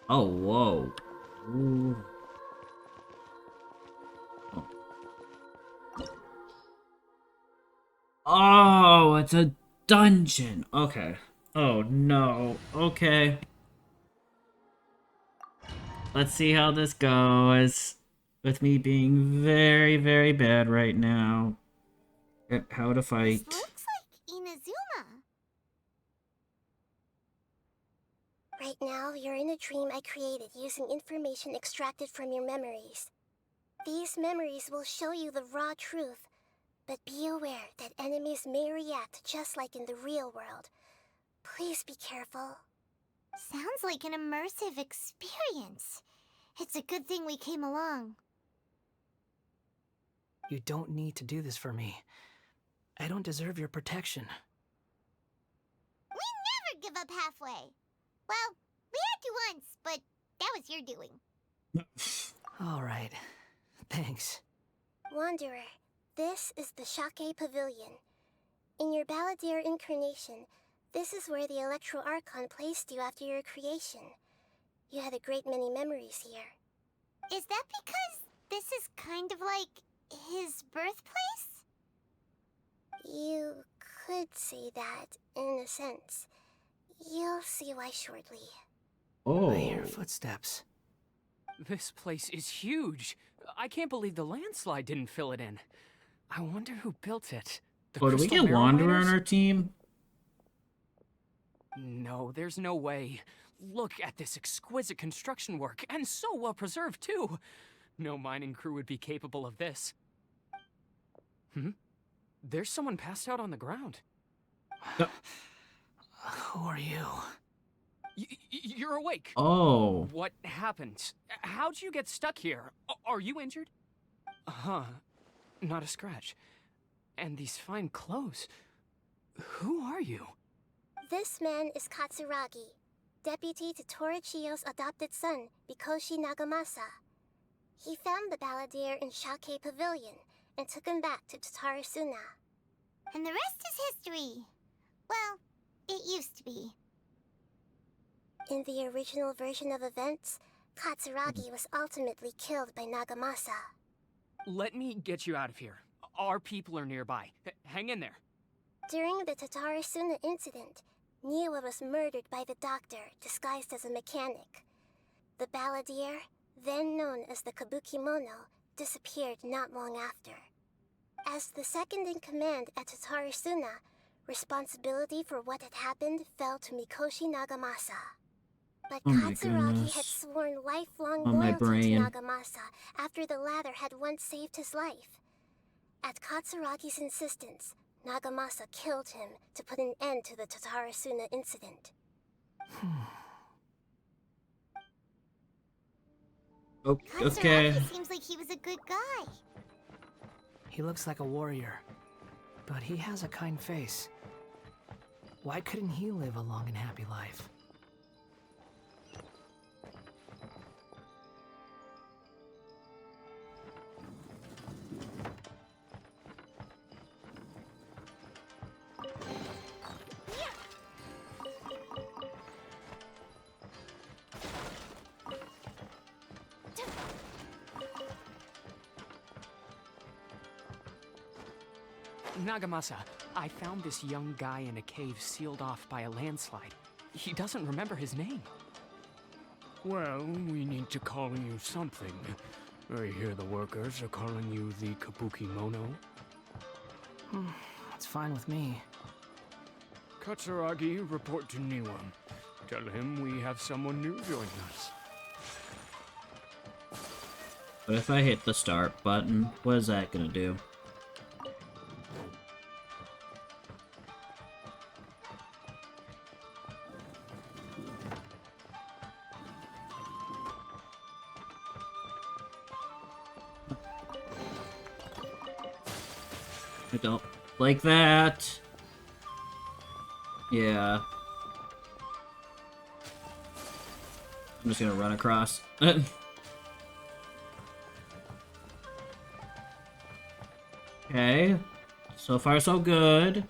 Oh, whoa. Ooh. Oh, it's a dungeon. Okay. Oh, no. Okay. Let's see how this goes. With me being very, very bad right now at how to This fight. looks like Inazuma. Right now, you're in a dream I created using information extracted from your memories. These memories will show you the raw truth, but be aware that enemies may react just like in the real world. Please be careful. Sounds like an immersive experience. It's a good thing we came along. You don't need to do this for me. I don't deserve your protection. We never give up halfway. Well, we had to once, but that was your doing. All right. Thanks. Wanderer, this is the Shake Pavilion. In your Balladeer incarnation, this is where the Electro Archon placed you after your creation. You had a great many memories here. Is that because this is kind of like his birthplace? You could say that, in a sense. You'll see why shortly. I hear Oh. footsteps. This place is huge. I can't believe the landslide didn't fill it in. I wonder who built it. The Oh, do we Crystal get Wanderer on Marrow our team? No, there's no way. Look at this exquisite construction work, and so well preserved, too. No mining crew would be capable of this. There's someone passed out on the ground. Who are you? You're awake. Oh. What happened? How'd you get stuck here? Are you injured? Huh. Not a scratch. And these fine clothes. Who are you? This man is Katsuragi, deputy to Torichiyo's adopted son, Mikoshi Nagamasa. He found the Balladeer in Shake Pavilion and took him back to Tatarasuna. And the rest is history. Well, it used to be. In the original version of events, Katsuragi was ultimately killed by Nagamasa. Let me get you out of here. Our people are nearby. Hang in there. During the Tatarasuna incident, Niwa was murdered by the doctor disguised as a mechanic. The Balladeer, then known as the Kabukimono, disappeared not long after. As the second in command at Tatarasuna, responsibility for what had happened fell to Mikoshi Nagamasa. But Oh my Katsuragi had goodness. sworn lifelong On my loyalty to brain. Nagamasa after the latter had once saved his life. At Katsuragi's insistence, Nagamasa killed him to put an end to the Tatarasuna incident. Okay. Katsuragi seems like he was a good guy. He looks like a warrior, but he has a kind face. Why couldn't he live a long and happy life? Nagamasa, I found this young guy in a cave sealed off by a landslide. He doesn't remember his name. Well, we need to call you something. I hear the workers are calling you the Kabukimono. It's fine with me. Katsuragi, report to Niwa. Tell him we have someone new joining us. But if I hit the start button, what is that gonna do? I don't like that. Yeah. I'm just gonna run across. Okay. So far, so good.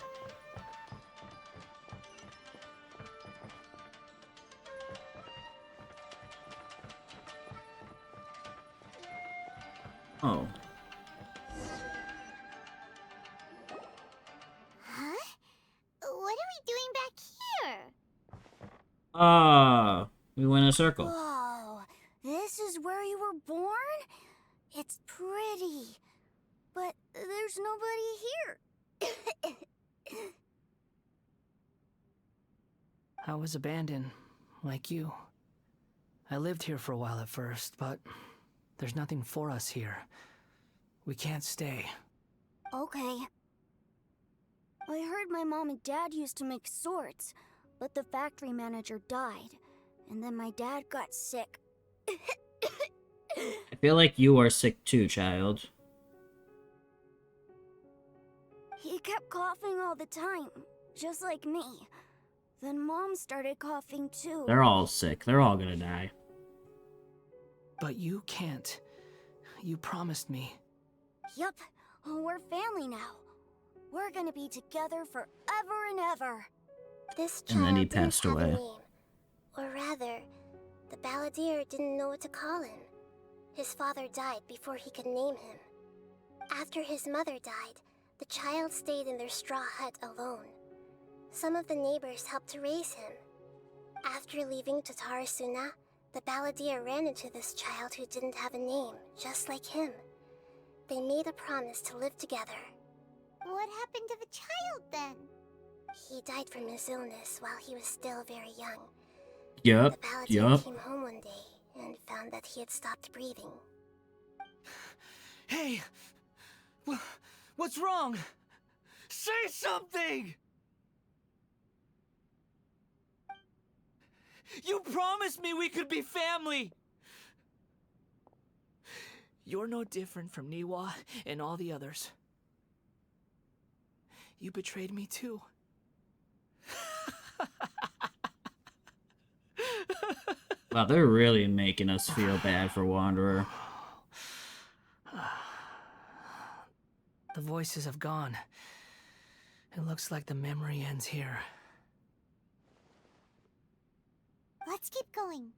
Oh. Huh? What are we doing back here? Ah, we went in a circle. Whoa, this is where you were born? It's pretty, but there's nobody here. I was abandoned, like you. I lived here for a while at first, but there's nothing for us here. We can't stay. Okay. I heard my mom and dad used to make swords, but the factory manager died, and then my dad got sick. I feel like you are sick too, child. He kept coughing all the time, just like me. Then Mom started coughing too. They're all sick. They're all gonna die. But you can't. You promised me. Yup, we're family now. We're gonna be together forever and ever. This child And then he didn't passed have a away. name. Or rather, the balladeer didn't know what to call him. His father died before he could name him. After his mother died, the child stayed in their straw hut alone. Some of the neighbors helped to raise him. After leaving Tatarasuna, the balladeer ran into this child who didn't have a name, just like him. They made a promise to live together. What happened to the child then? He died from his illness while he was still very young. Yup, The balladeer yup. came home one day and found that he had stopped breathing. Hey! What's wrong? Say something! You promised me we could be family! You're no different from Niwa and all the others. You betrayed me too. Wow, they're really making us feel bad for Wanderer. The voices have gone. It looks like the memory ends here. Let's keep going.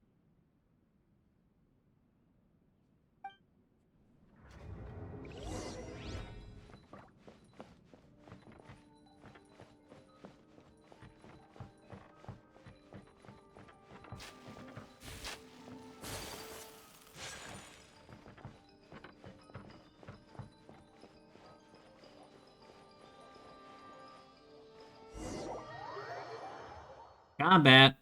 Combat.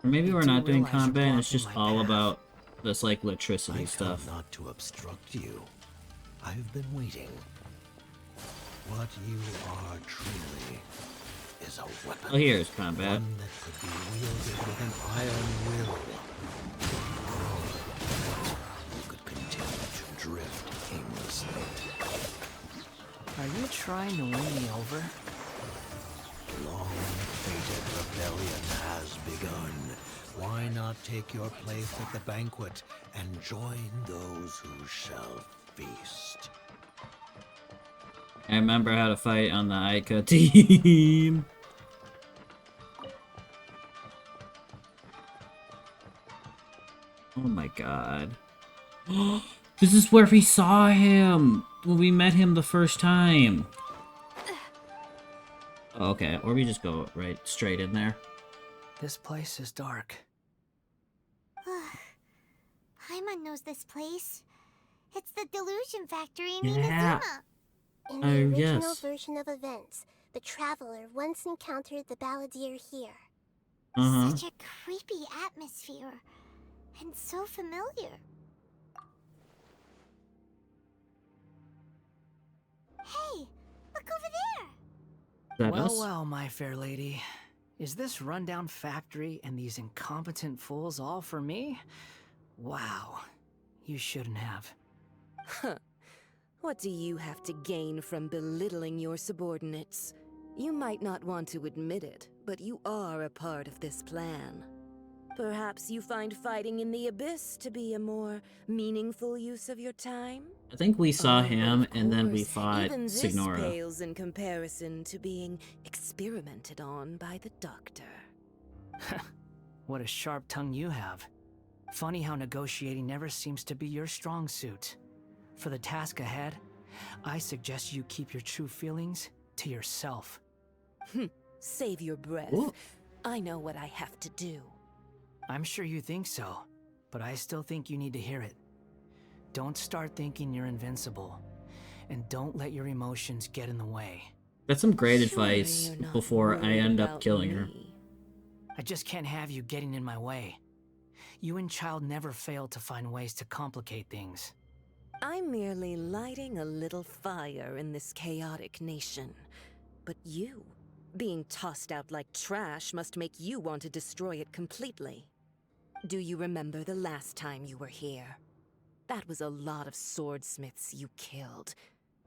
Or maybe You we're do not doing realize you're combat and it's blocking just my all path. about this, like, electricity I stuff. come not to obstruct you. I've been waiting. What you are truly is a weapon. Oh, here's combat. One that could be wielded with an iron will. You could continue to drift aimlessly. Are you trying to win me over? Long-fated rebellion has begun. Why not take your place at the banquet and join those who shall feast? I remember how to fight on the Ica team. Oh my god. This is where we saw him when we met him the first time. Oh, okay, or we just go right straight in there. This place is dark. Paimon knows this place. It's the Delusion Factory in Yeah. Inazuma. In the Oh, original yes. version of events, the Traveler once encountered the balladeer here. Uh-huh. Such a creepy atmosphere. And so familiar. Hey, look over there! Is that Well, us? well, my fair lady. Is this rundown factory and these incompetent fools all for me? Wow. You shouldn't have. Huh. What do you have to gain from belittling your subordinates? You might not want to admit it, but you are a part of this plan. Perhaps you find fighting in the Abyss to be a more meaningful use of your time? I think we saw Oh, but him of and then we course, fought even this Signora. pales in comparison to being experimented on by the doctor. What a sharp tongue you have. Funny how negotiating never seems to be your strong suit. For the task ahead, I suggest you keep your true feelings to yourself. Save your breath. Ooh. I know what I have to do. I'm sure you think so, but I still think you need to hear it. Don't start thinking you're invincible, and don't let your emotions get in the way. That's some great Surely advice you're not before I worried end up about killing her. me. I just can't have you getting in my way. You and Child never fail to find ways to complicate things. I'm merely lighting a little fire in this chaotic nation. But you, being tossed out like trash, must make you want to destroy it completely. Do you remember the last time you were here? That was a lot of swordsmiths you killed.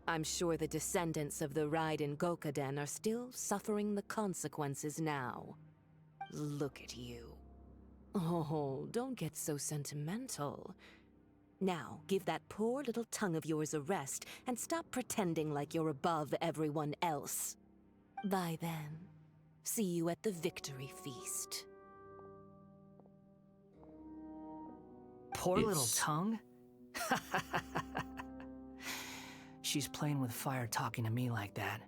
I'm sure the descendants of the Raiden Gokaden are still suffering the consequences now. Look at you. Oh, don't get so sentimental. Now, give that poor little tongue of yours a rest and stop pretending like you're above everyone else. Bye then. See you at the victory feast. Poor little It's- tongue? She's playing with fire talking to me like that.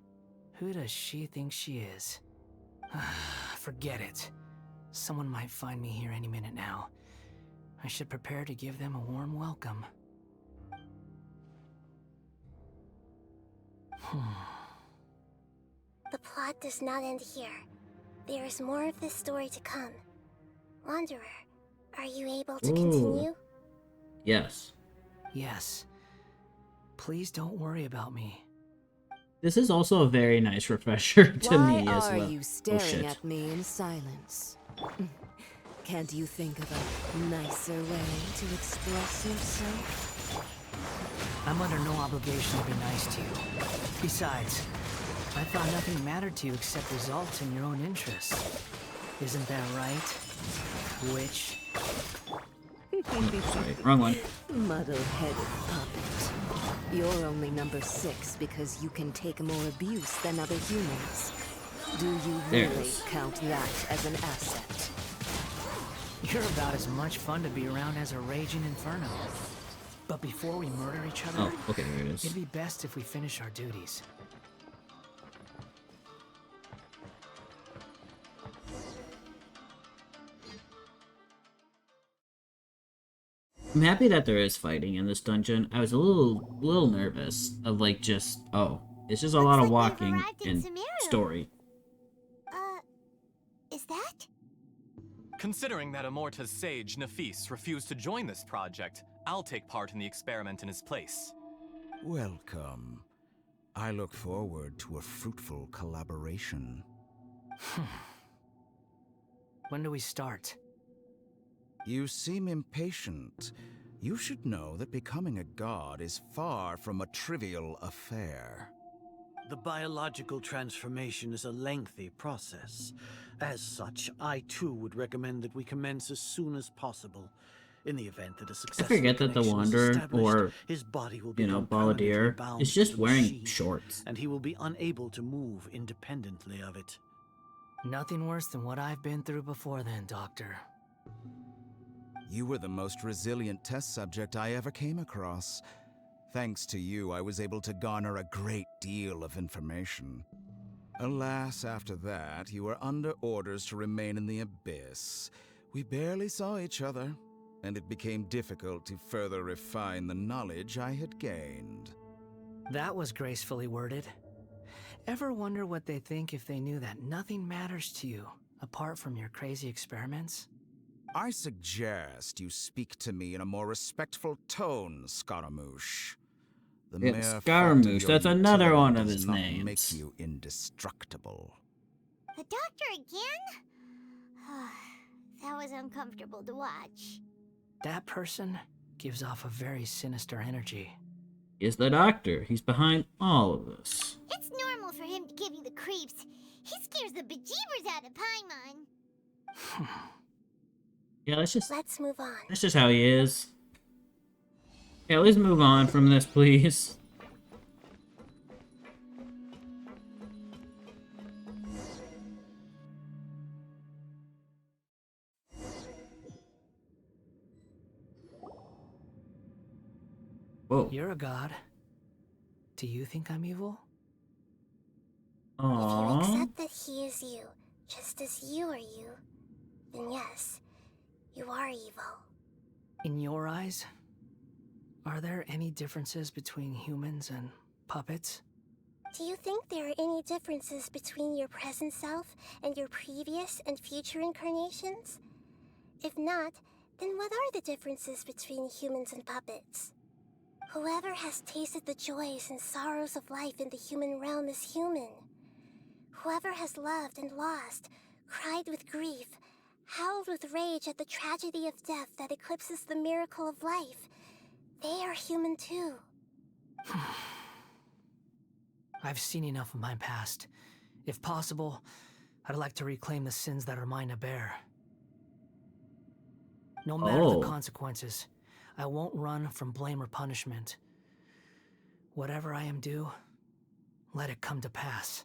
Who does she think she is? Forget it. Someone might find me here any minute now. I should prepare to give them a warm welcome. The plot does not end here. There is more of this story to come. Wanderer, are you able to continue? Yes. Yes. Please don't worry about me. This is also a very nice refresher to Why me as are well. you Oh staring shit. at me in silence? Can't you think of a nicer way to express yourself? I'm under no obligation to be nice to you. Besides, I thought nothing mattered to you except results in your own interests. Isn't that right? Witch? Sorry, wrong one. Muddle-headed puppet. You're only number 6 because you can take more abuse than other humans. Do you There it really is. count that as an asset? You're about as much fun to be around as a raging inferno. But before we murder each other, Oh, okay, there it is. it'd be best if we finish our duties. I'm happy that there is fighting in this dungeon. I was a little nervous of like just, oh, it's just a lot of Looks like we've walking arrived in and Sumeru. story. Is that? Considering that Amorta's sage, Nafis, refused to join this project, I'll take part in the experiment in his place. Welcome. I look forward to a fruitful collaboration. When do we start? You seem impatient. You should know that becoming a god is far from a trivial affair. The biological transformation is a lengthy process. As such, I too would recommend that we commence as soon as possible. In the event that a I successful forget that the connection is Wanderer, established, or, his body will you know, become permanently Balladeer, bound is to just the wearing machine, shorts. and he will be unable to move independently of it. Nothing worse than what I've been through before then, Doctor. You were the most resilient test subject I ever came across. Thanks to you, I was able to garner a great deal of information. Alas, after that, you were under orders to remain in the Abyss. We barely saw each other, and it became difficult to further refine the knowledge I had gained. That was gracefully worded. Ever wonder what they think if they knew that nothing matters to you, apart from your crazy experiments? I suggest you speak to me in a more respectful tone, Scaramouche. The Yeah, mere fact of Scaramouche, your that's another utility one of does his not names. make you indestructible. The doctor again? That was uncomfortable to watch. That person gives off a very sinister energy. Is the doctor. He's behind all of this. It's normal for him to give you the creeps. He scares the bejeebers out of Paimon. Yeah, Let's move on. that's just how he is. Yeah, let's move on from this, please. Whoa. You're a god. Do you think I'm evil? If you Aww. accept that he is you, just as you are you, then yes, you are evil. In your eyes, are there any differences between humans and puppets? Do you think there are any differences between your present self and your previous and future incarnations? If not, then what are the differences between humans and puppets? Whoever has tasted the joys and sorrows of life in the human realm is human. Whoever has loved and lost, cried with grief, howled with rage at the tragedy of death that eclipses the miracle of life, they are human too. I've seen enough of my past. If possible, I'd like to reclaim the sins that are mine to bear. No matter the consequences, I won't run from blame or punishment. Whatever I am due, let it come to pass.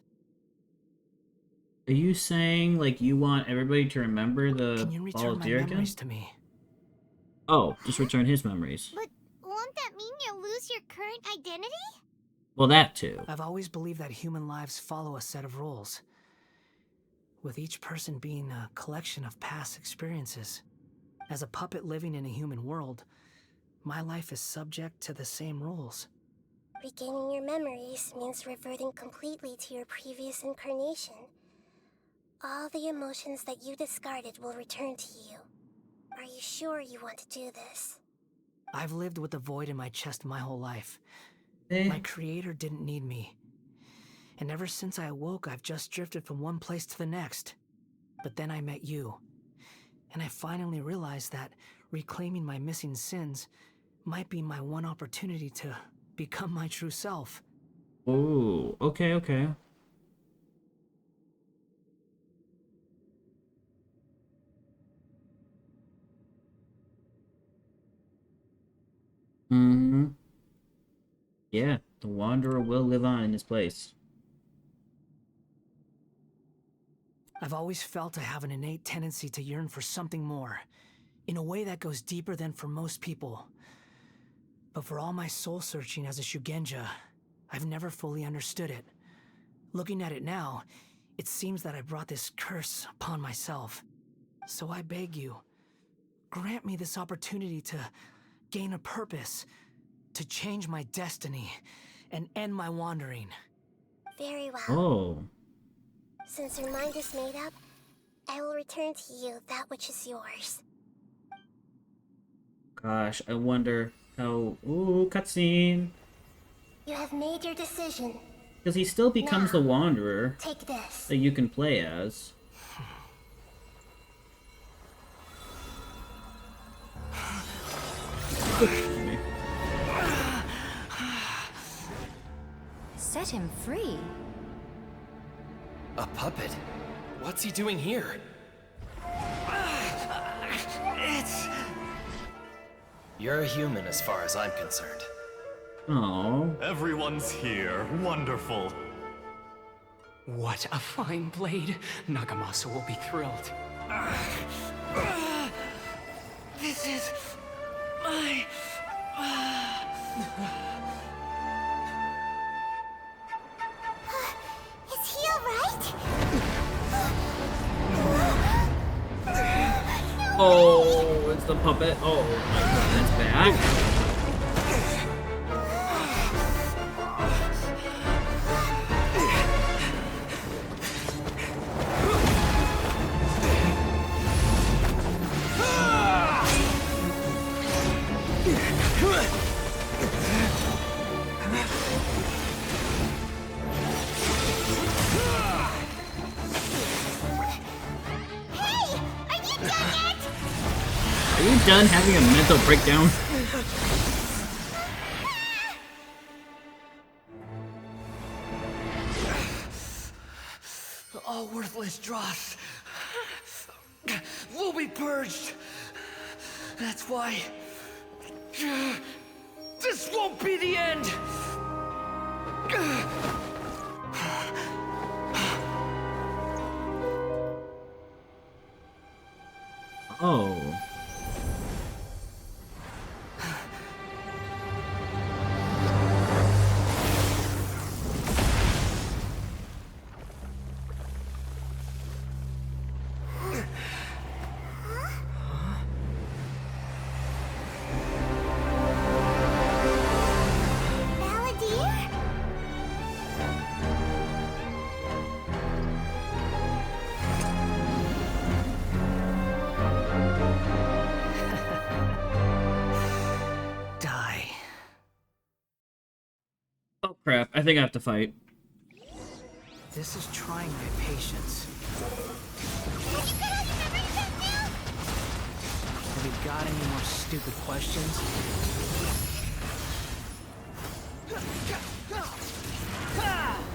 Are you saying, like, you want everybody to remember the Can you return my volunteer again? memories to me? Oh, just return his memories. But won't that mean you'll lose your current identity? Well, that too. I've always believed that human lives follow a set of rules, with each person being a collection of past experiences. As a puppet living in a human world, my life is subject to the same rules. Regaining your memories means reverting completely to your previous incarnation. All the emotions that you discarded will return to you. Are you sure you want to do this? I've lived with a void in my chest my whole life. My creator didn't need me. And ever since I awoke, I've just drifted from one place to the next. But then I met you. And I finally realized that reclaiming my missing sins might be my one opportunity to become my true self. Oh, okay, okay. Mm-hmm. Yeah, the Wanderer will live on in this place. I've always felt I have an innate tendency to yearn for something more, in a way that goes deeper than for most people. But for all my soul-searching as a Shugenja, I've never fully understood it. Looking at it now, it seems that I brought this curse upon myself. So I beg you, grant me this opportunity to gain a purpose, to change my destiny, and end my wandering. Very well. Oh. Since your mind is made up, I will return to you that which is yours. Gosh, I wonder how... Ooh, cutscene. You have made your decision. Because he still becomes Now, the Wanderer take this. that you can play as. Set him free. A puppet? What's he doing here? You're a human as far as I'm concerned. Oh. Everyone's here. Wonderful. What a fine blade. Nagamasa will be thrilled. This is my... Is he alright? Oh, it's the puppet. Oh, my God, that's bad. Are you done having a mental breakdown? All worthless dross will be purged. That's why this won't be the end. Oh. crap. I think I have to fight. This is trying my patience. Have you got any more stupid questions?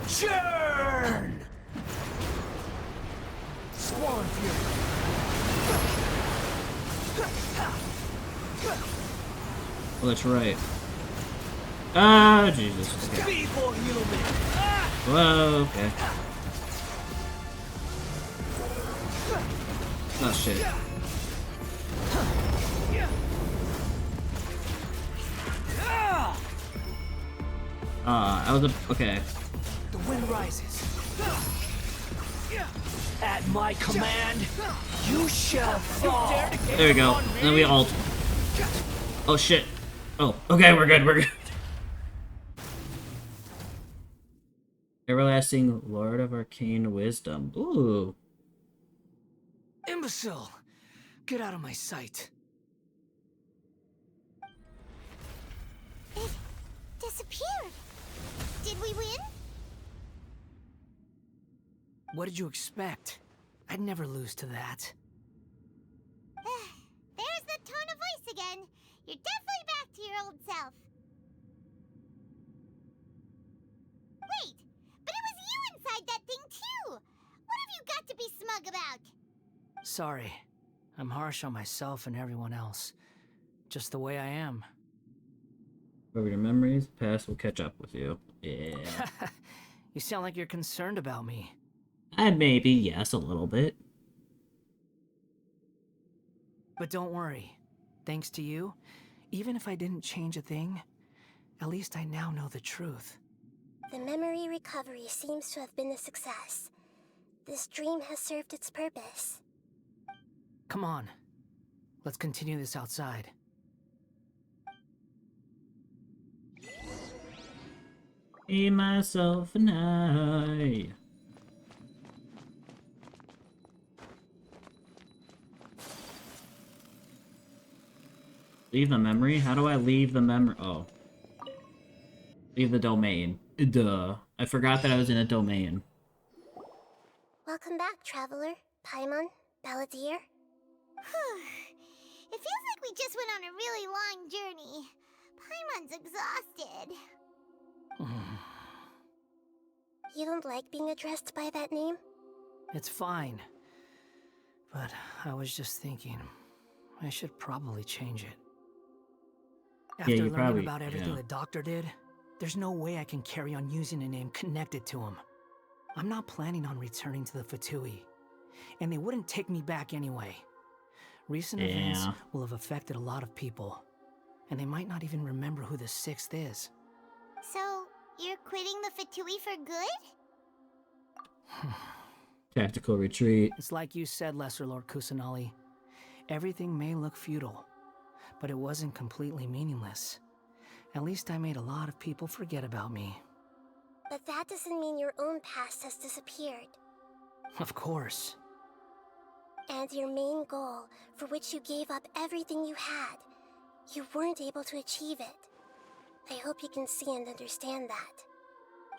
Churn! Squall and Fury. Oh, that's right. Ah, Jesus. Okay. Whoa, okay. Oh, shit. I was okay. The wind rises. At my command, you shall fall. There we go. And then we ult. Oh, shit. Oh, okay, we're good, we're good. Everlasting Lord of Arcane Wisdom. Ooh. Imbecile! Get out of my sight. It disappeared. Did we win? What did you expect? I'd never lose to that. There's the tone of voice again. You're definitely back to your old self. Wait, but it was you inside that thing too! What have you got to be smug about? Sorry. I'm harsh on myself and everyone else. Just the way I am. Over your memories, the past will catch up with you. Yeah. You sound like you're concerned about me. Maybe, yes, a little bit. But don't worry. Thanks to you, even if I didn't change a thing, at least I now know the truth. The memory recovery seems to have been a success. This dream has served its purpose. Come on. Let's continue this outside. Me, myself, and I. Leave the memory? How do I leave the memory? Oh. Leave the domain. Duh. I forgot that I was in a domain. Welcome back, Traveler, Paimon, Balladeer. It feels like we just went on a really long journey. Paimon's exhausted. You don't like being addressed by that name? It's fine. But I was just thinking, I should probably change it. After you learning probably, about everything the doctor did, there's no way I can carry on using a name connected to him. I'm not planning on returning to the Fatui, and they wouldn't take me back anyway. Recent events will have affected a lot of people, and they might not even remember who the 6th is. So, you're quitting the Fatui for good? Tactical retreat. It's like you said, Lesser Lord Kusanali. Everything may look futile, but it wasn't completely meaningless. At least I made a lot of people forget about me. But that doesn't mean your own past has disappeared. Of course. And your main goal, for which you gave up everything you had, you weren't able to achieve it. I hope you can see and understand that.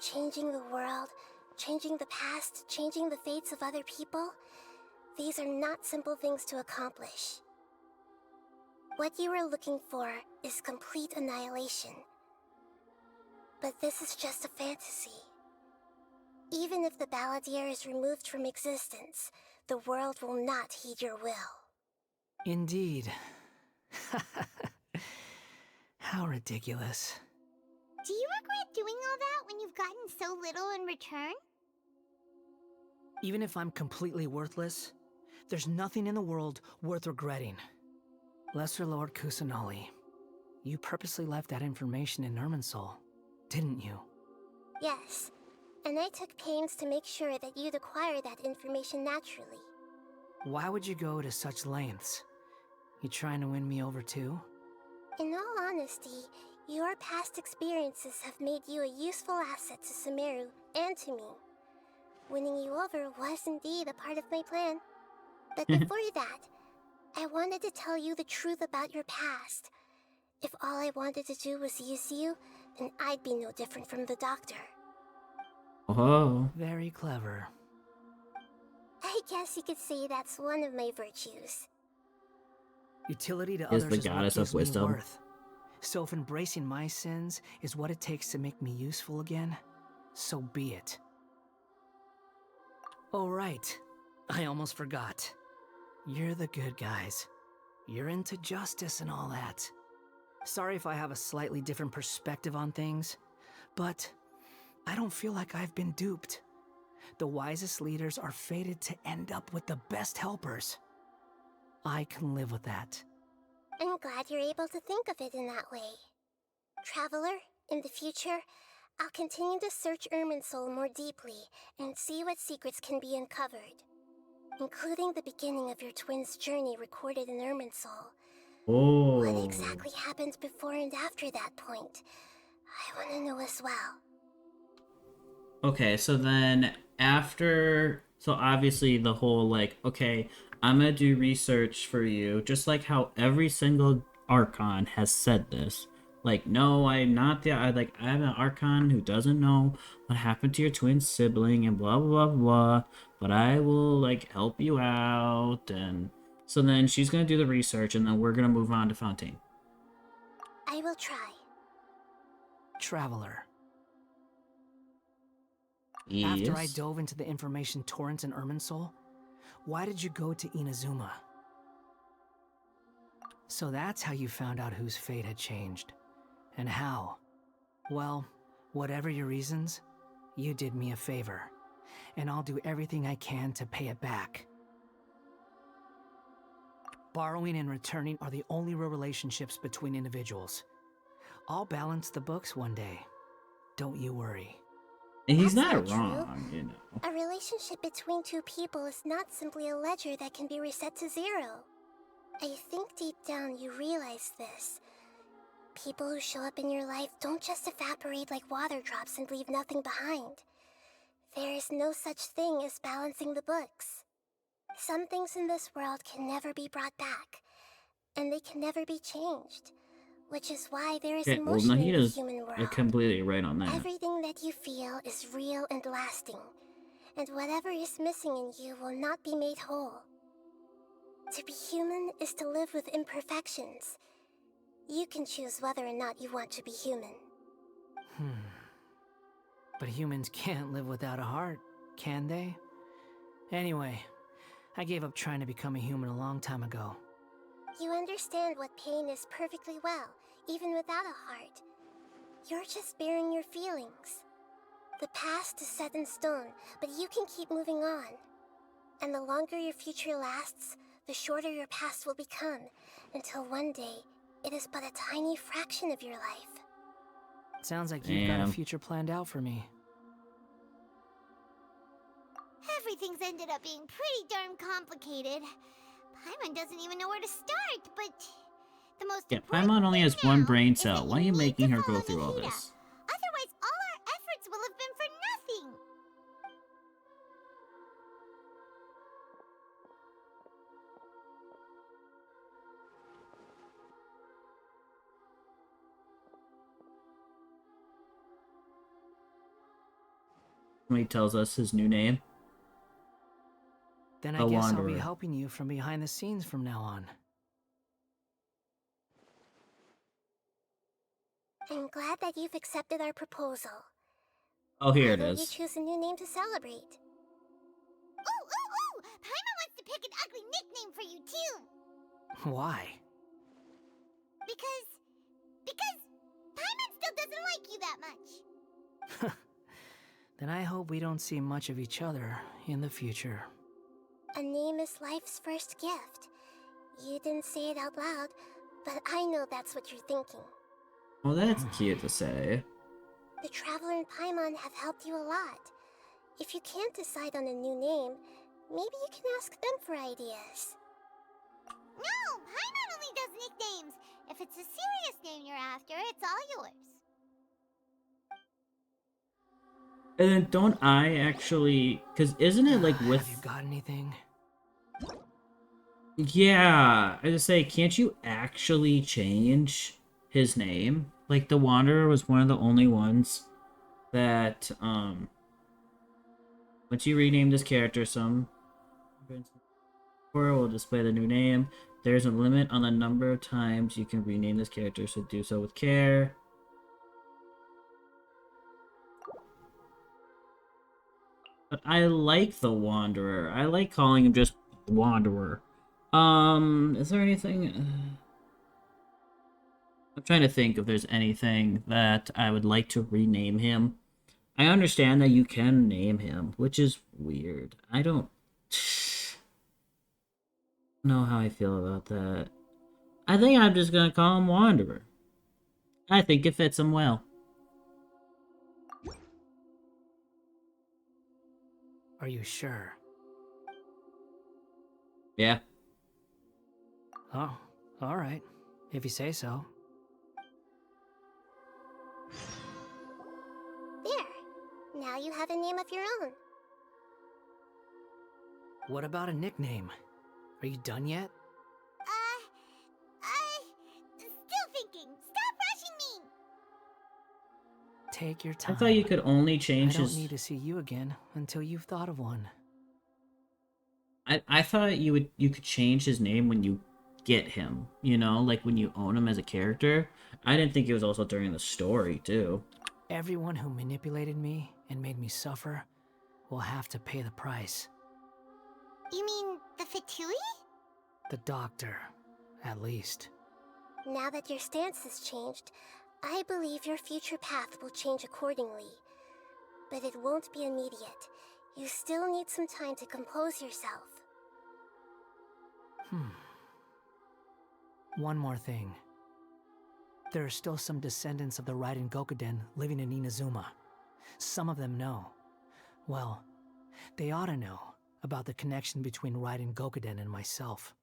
Changing the world, changing the past, changing the fates of other people, these are not simple things to accomplish. What you were looking for is complete annihilation. But this is just a fantasy. Even if the Balladeer is removed from existence, the world will not heed your will. Indeed. How ridiculous. Do you regret doing all that when you've gotten so little in return? Even if I'm completely worthless, there's nothing in the world worth regretting. Lesser Lord Kusanali, you purposely left that information in Irminsul, didn't you? Yes, and I took pains to make sure that you'd acquire that information naturally. Why would you go to such lengths? You trying to win me over too? In all honesty, your past experiences have made you a useful asset to Sumeru and to me. Winning you over was indeed a part of my plan. But before that, I wanted to tell you the truth about your past. If all I wanted to do was use you, and I'd be no different from the doctor. Oh. Very clever. I guess you could say that's one of my virtues. Utility to Is others the is what goddess gives of me wisdom. worth. So if embracing my sins is what it takes to make me useful again, so be it. Oh right, I almost forgot. You're the good guys. You're into justice and all that. Sorry if I have a slightly different perspective on things, but I don't feel like I've been duped. The wisest leaders are fated to end up with the best helpers. I can live with that. I'm glad you're able to think of it in that way. Traveler, in the future, I'll continue to search Irminsul more deeply and see what secrets can be uncovered, including the beginning of your twins' journey recorded in Irminsul. Oh. What exactly happened before and after that point? I want to know as well. Okay, so then after, so obviously the whole like, okay, I'm gonna do research for you, just like how every single Archon has said this. Like, no, I'm not the, I'm an Archon who doesn't know what happened to your twin sibling and blah, blah, blah, blah, but I will, like, help you out, and so then she's gonna do the research, and then we're gonna move on to Fontaine. I will try. Traveler. Yes. After I dove into the information torrents in Irminsul, why did you go to Inazuma? So that's how you found out whose fate had changed. And how? Well, whatever your reasons, you did me a favor. And I'll do everything I can to pay it back. Borrowing and returning are the only real relationships between individuals. I'll balance the books one day. Don't you worry. And he's That's not not wrong, true. you know. A relationship between two people is not simply a ledger that can be reset to zero. I think deep down you realize this. People who show up in your life don't just evaporate like water drops and leave nothing behind. There is no such thing as balancing the books. Some things in this world can never be brought back, and they can never be changed, which is why there is Okay, well, emotion in the Nahida's human world. completely right on that. Everything that you feel is real and lasting, and whatever is missing in you will not be made whole. To be human is to live with imperfections. You can choose whether or not you want to be human. But humans can't live without a heart, can they? Anyway, I gave up trying to become a human a long time ago. You understand what pain is perfectly well, even without a heart. You're just bearing your feelings. The past is set in stone, but you can keep moving on. And the longer your future lasts, the shorter your past will become, until one day, it is but a tiny fraction of your life. Sounds like you've got a future planned out for me. Everything's ended up being pretty darn complicated. Paimon doesn't even know where to start, but the most Paimon only has one brain cell. Why are you making her go through all this? Otherwise, all our efforts will have been for nothing. He tells us his new name. Then I The guess I'll Wanderer. be helping you from behind the scenes from now on. I'm glad that you've accepted our proposal. Oh, here Why it don't you is. choose a new name to celebrate? Ooh! Paimon wants to pick an ugly nickname for you, too. Why? Because Paimon still doesn't like you that much. Then I hope we don't see much of each other in the future. A name is life's first gift. You didn't say it out loud, but I know that's what you're thinking. Well, that's cute to say. The Traveler and Paimon have helped you a lot. If you can't decide on a new name, maybe you can ask them for ideas. No, Paimon only does nicknames. If it's a serious name you're after, it's all yours. And then don't I actually... Because isn't it like with... Have you got anything? Yeah, I just say, can't you actually change his name? Like, the Wanderer was one of the only ones that, once you rename this character, some will display the new name. There's a limit on the number of times you can rename this character, so do so with care. But I like the Wanderer. I like calling him just Wanderer. Is there anything... I'm trying to think if there's anything that I would like to rename him. I understand that you can name him, which is weird. I don't know how I feel about that. I think I'm just gonna call him Wanderer. I think it fits him well. Are you sure? Yeah. Oh, alright. If you say so. There. Now you have a name of your own. What about a nickname? Are you done yet? Still thinking. Stop rushing me! Take your time. I thought you could only change I don't his... need to see you again until you've thought of one. I thought you could change his name when you get him, you know, like when you own him as a character. I didn't think it was also during the story, too. Everyone who manipulated me and made me suffer will have to pay the price. You mean the Fatui? The doctor, at least. Now that your stance has changed, I believe your future path will change accordingly. But it won't be immediate. You still need some time to compose yourself. One more thing. There are still some descendants of the Raiden Gokuden living in Inazuma. Some of them know. Well, they ought to know about the connection between Raiden Gokuden and myself.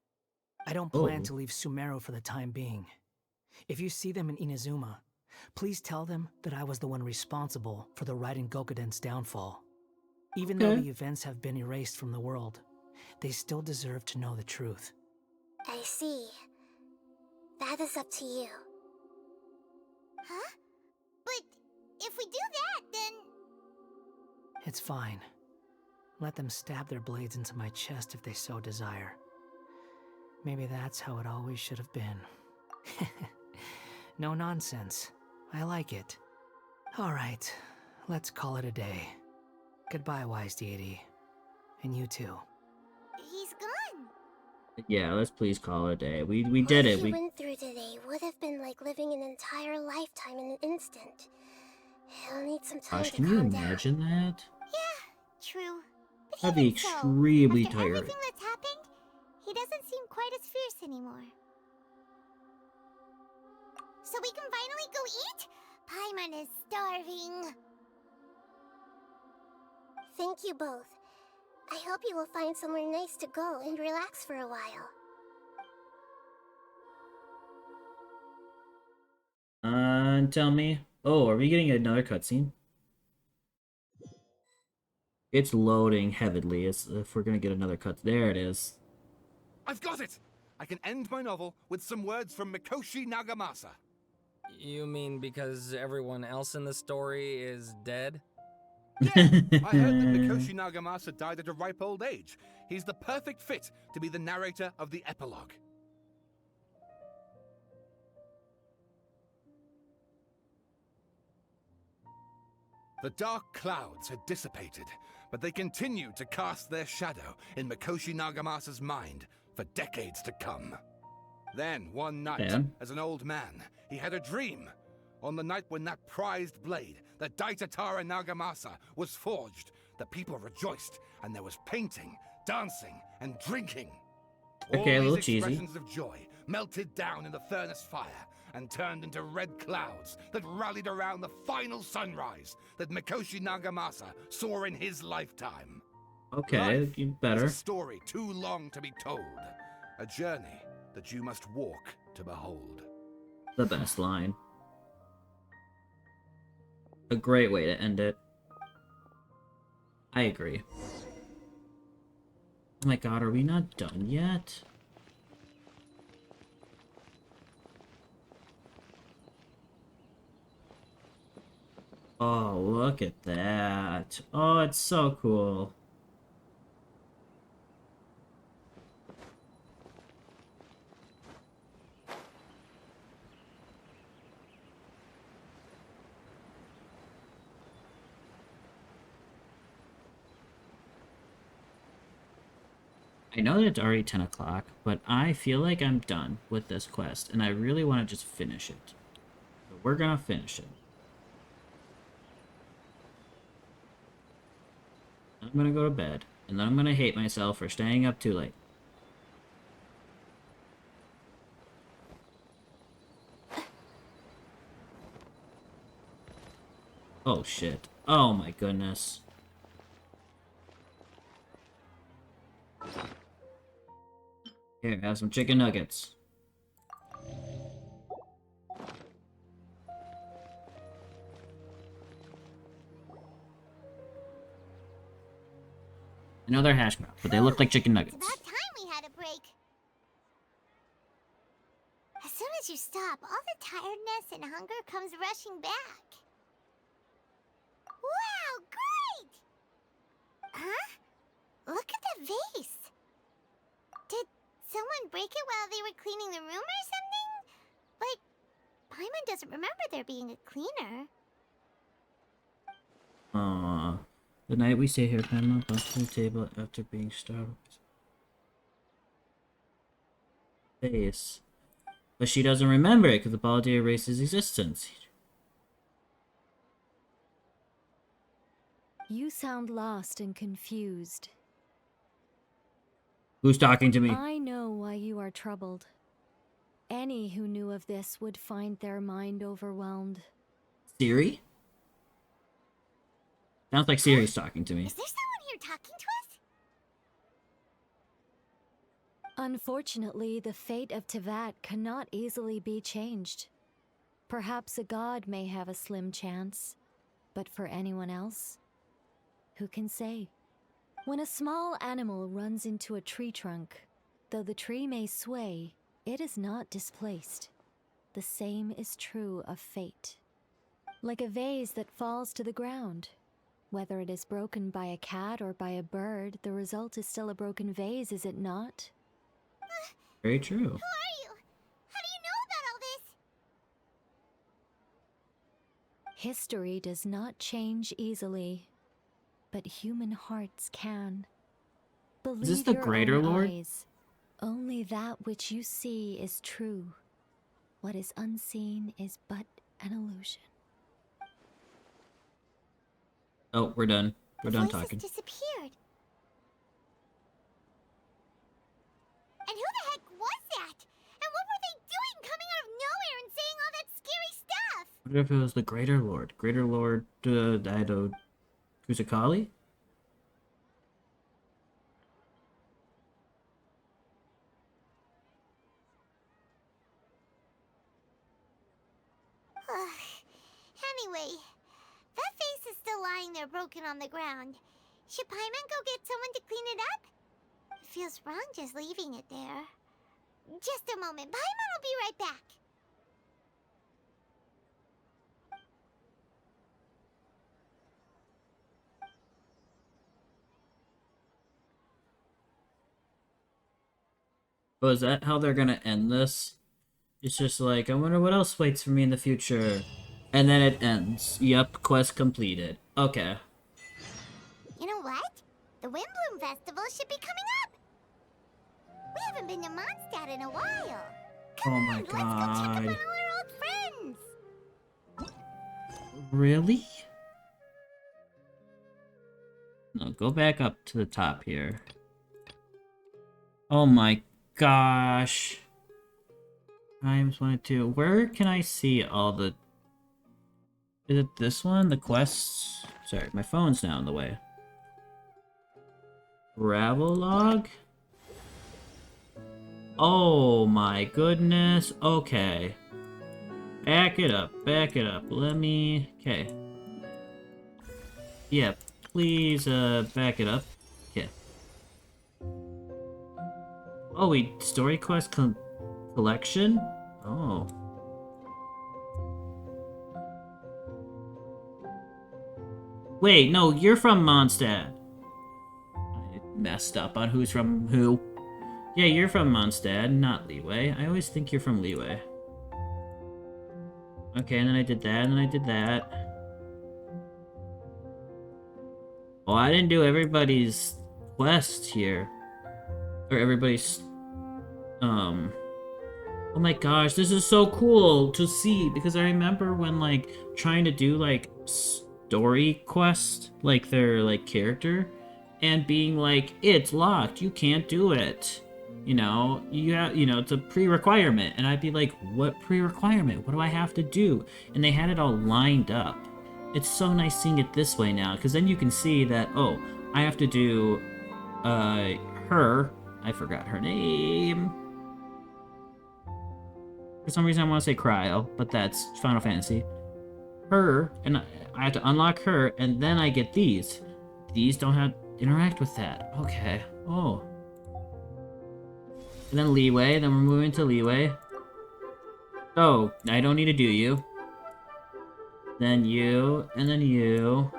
I don't plan to leave Sumeru for the time being. If you see them in Inazuma, please tell them that I was the one responsible for the Raiden Gokuden's downfall. Even though the events have been erased from the world, they still deserve to know the truth. I see. That is up to you. Huh? But if we do that, then... It's fine. Let them stab their blades into my chest if they so desire. Maybe that's how it always should have been. No nonsense. I like it. Alright, let's call it a day. Goodbye, wise deity. And you too. He's gone. Yeah, let's please call it a day. We did it. What you went through today would have been like living an entire lifetime in an instant. He'll need some time Gosh, to can you calm down. imagine that? Yeah, true. But That'd be even so, extremely after tiring. everything that's happened, he doesn't seem quite as fierce anymore. So we can finally go eat? Paimon is starving. Thank you both. I hope you will find somewhere nice to go and relax for a while. Tell me. Oh, are we getting another cutscene? It's loading heavily. As if we're gonna get another cut. There it is. I've got it! I can end my novel with some words from Mikoshi Nagamasa. You mean because everyone else in the story is dead? Yeah, I heard that Mikoshi Nagamasa died at a ripe old age. He's the perfect fit to be the narrator of the epilogue. The dark clouds had dissipated, but they continued to cast their shadow in Mikoshi Nagamasa's mind for decades to come. Then, one night, as an old man, he had a dream. On the night when that prized blade, the Daitatara Nagamasa, was forged, the people rejoiced, and there was painting, dancing, and drinking. Okay, a little these cheesy. expressions of joy melted down in the furnace fire and turned into red clouds that rallied around the final sunrise that Mikoshi Nagamasa saw in his lifetime. Okay, Life you better. is a story too long to be told, a journey that you must walk to behold. The best line. A great way to end it. I agree. Oh my god, are we not done yet? Oh, look at that. Oh, it's so cool. I know that it's already 10 o'clock, but I feel like I'm done with this quest, and I really want to just finish it. So we're gonna finish it. I'm gonna go to bed, and then I'm gonna hate myself for staying up too late. Oh shit. Oh my goodness. Here, have some chicken nuggets. I know they're hash browns, but they look like chicken nuggets. It's about time we had a break. As soon as you stop, all the tiredness and hunger comes rushing back. Wow, great! Huh? Look at the vase. Did someone break it while they were cleaning the room or something? Like, Paimon doesn't remember there being a cleaner. The night we stay here, Pamela bumped to the table after being startled. Face. But she doesn't remember it because the ball erased his existence. You sound lost and confused. Who's talking to me? I know why you are troubled. Any who knew of this would find their mind overwhelmed. Siri? Sounds like Siri's talking to me. Is there someone here talking to us? Unfortunately, the fate of Tevat cannot easily be changed. Perhaps a god may have a slim chance, but for anyone else, who can say? When a small animal runs into a tree trunk, though the tree may sway, it is not displaced. The same is true of fate. Like a vase that falls to the ground. Whether it is broken by a cat or by a bird, the result is still a broken vase, is it not? Very true. Who are you? How do you know about all this? History does not change easily, but human hearts can. Believe Is this the your Greater own Lord? eyes. Only that which you see is true. What is unseen is but an illusion. Oh, we're done. We're done Voices talking. disappeared. And who the heck was that? And what were they doing coming out of nowhere and saying all that scary stuff? What if it was the Greater Lord? Greater Lord, Daido Kusakali? Anyway, that vase is still lying there broken on the ground. Should Paimon go get someone to clean it up? It feels wrong just leaving it there. Just a moment. Paimon will be right back. Oh, is that how they're gonna end this? It's just like, I wonder what else waits for me in the future. And then it ends. Yup, quest completed. Okay. You know what? The Windbloom Festival should be coming up. We haven't been to Mondstadt in a while. Come Oh my on, let's go check up on god. all our old friends. Really? No, go back up to the top here. Oh my gosh. Times 1 and 2. Where can I see all the... Is it this one? The quests? Sorry, my phone's now in the way. Travel log? Oh my goodness. Okay. Back it up. Back it up. Let me... Okay. Yeah, please, back it up. Okay. Oh, wait. Story quest collection? Oh. Wait, no, you're from Mondstadt. I messed up on who's from who. Yeah, you're from Mondstadt, not Leeway. I always think you're from Leeway. Okay, and then I did that, and then I did that. Oh, I didn't do everybody's quest here. Or everybody's... Oh my gosh, this is so cool to see, because I remember when, like, trying to do, like, story quest, like, their, like, character, and being like, it's locked, you can't do it. You know, it's a pre-requirement, and I'd be like, what pre-requirement? What do I have to do? And they had it all lined up. It's so nice seeing it this way now, because then you can see that, oh, I have to do, her, I forgot her name. For some reason I want to say Cryo, but that's Final Fantasy. Her, and I have to unlock her, and then I get these. These don't have interact with that. Okay. Oh. And then Leeway, then we're moving to Leeway. Oh, I don't need to do you. Then you, and then you.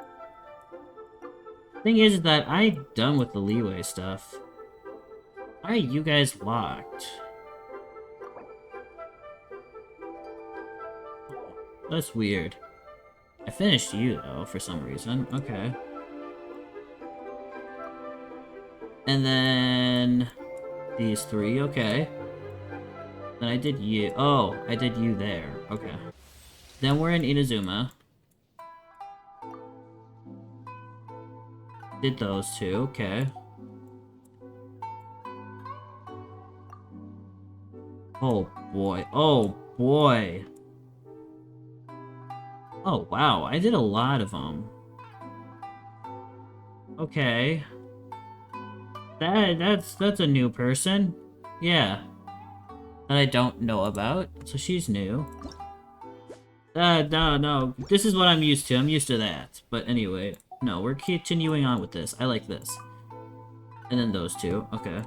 Thing is that I'm done with the Leeway stuff. Why are you guys locked? That's weird. I finished you, though, for some reason. Okay. And then... these three, okay. Then I did you. Oh, I did you there. Okay. Then we're in Inazuma. Did those two, okay. Oh, boy. Oh, boy. Oh, wow, I did a lot of them. Okay. That's a new person. Yeah. That I don't know about, so she's new. No. This is what I'm used to. I'm used to that. But anyway, no, we're continuing on with this. I like this. And then those two, okay.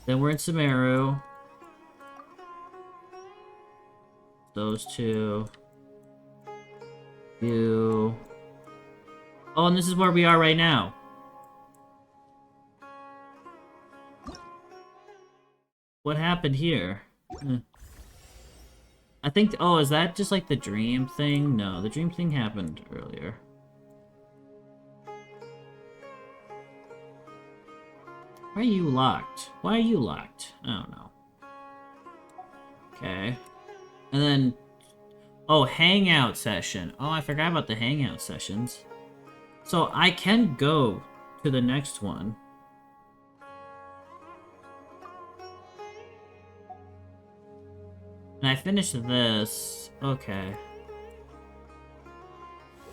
Then we're in Sumeru. Those two. You. Oh, and this is where we are right now. What happened here? I think... oh, is that just like the dream thing? No, the dream thing happened earlier. Why are you locked? Why are you locked? I don't know. Okay. And then... oh, hangout session. Oh, I forgot about the hangout sessions. So I can go to the next one. And I finished this. Okay.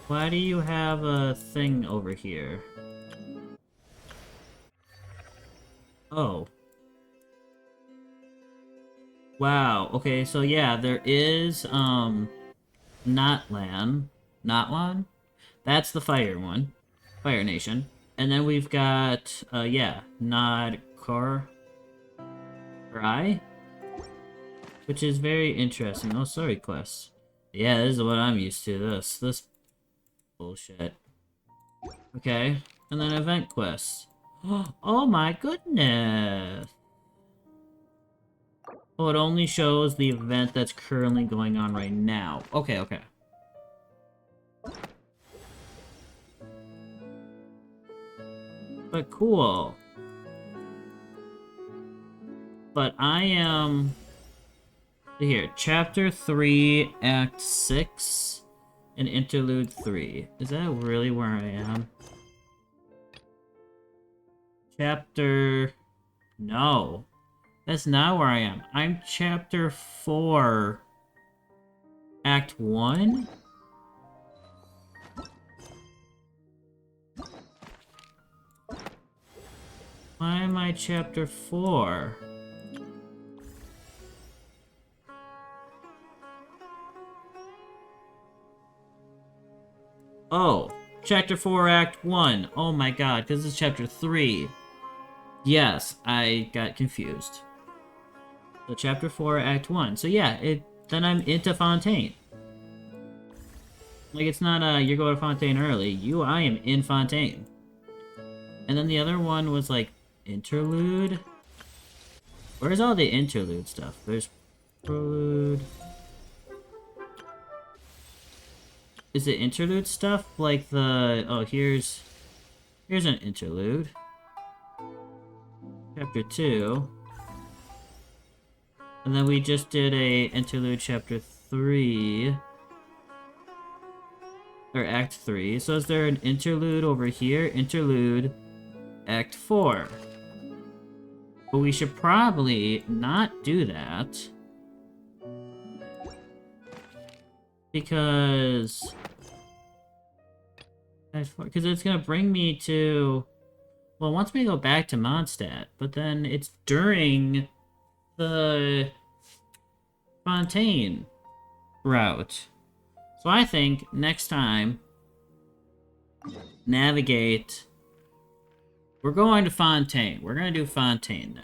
Why do you have a thing over here? Oh. Wow. Okay, so yeah, there is, Notlan. Notlan? That's the fire one. Fire Nation. And then we've got, yeah, Nod Kor... Rai? Which is very interesting. Oh, sorry, quests. Yeah, this is what I'm used to. This bullshit. Okay, and then event quests. Oh my goodness! Oh, it only shows the event that's currently going on right now. Okay, okay. But cool. But I am... here, Chapter 3, Act 6, and Interlude 3. Is that really where I am? Chapter... no. That's not where I am. I'm Chapter 4, Act 1? Why am I Chapter 4? Oh, Chapter 4, Act 1. Oh my god, because this is Chapter 3. Yes, I got confused. So Chapter 4, Act 1. So yeah, then I'm into Fontaine. Like, it's not, you go to Fontaine early. I am in Fontaine. And then the other one was, like, interlude? Where's all the interlude stuff? There's prelude. Is it interlude stuff? Like the... Oh, here's an interlude. Chapter 2. And then we just did a interlude chapter 3. Or Act 3. So is there an interlude over here? Interlude Act 4. But we should probably not do that. Because it's gonna bring me to... Well, once we go back to Mondstadt, but then it's during the Fontaine route. So I think next time, navigate... We're going to Fontaine. We're gonna do Fontaine next.